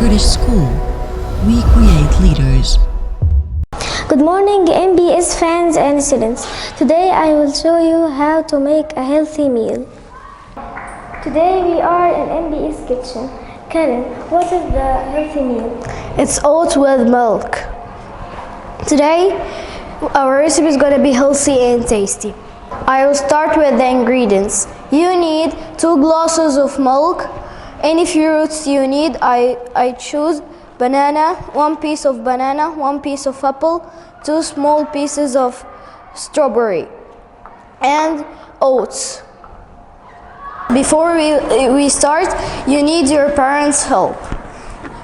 Kurdish school. We create leaders. Good morning, MBS fans and students. Today I will show you how to make a healthy meal. Today we are in MBS kitchen. Karen, what is the healthy meal? It's oats with milk. Today, our recipe is going to be healthy and tasty. I will start with the ingredients. You need 2 glasses of milk. Any fruits you need, I choose banana, 1 piece of banana, 1 piece of apple, 2 small pieces of strawberry, and oats. Before we start, you need your parents' help.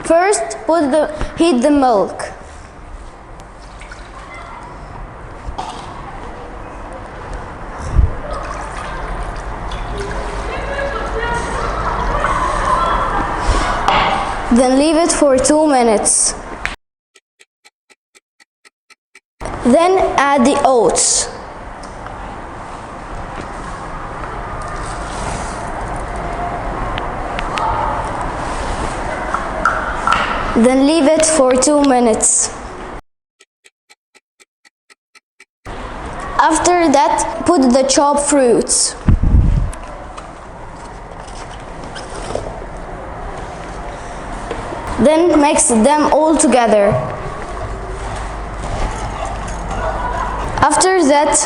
First, heat the milk. Then leave it for 2 minutes. Then add the oats. Then leave it for 2 minutes. After that, put the chopped fruits. Then mix them all together. After that,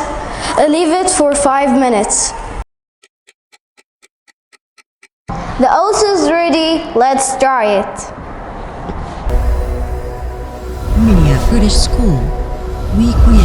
leave it for 5 minutes. The oats is ready. Let's try it. Minia Kurdish school. We create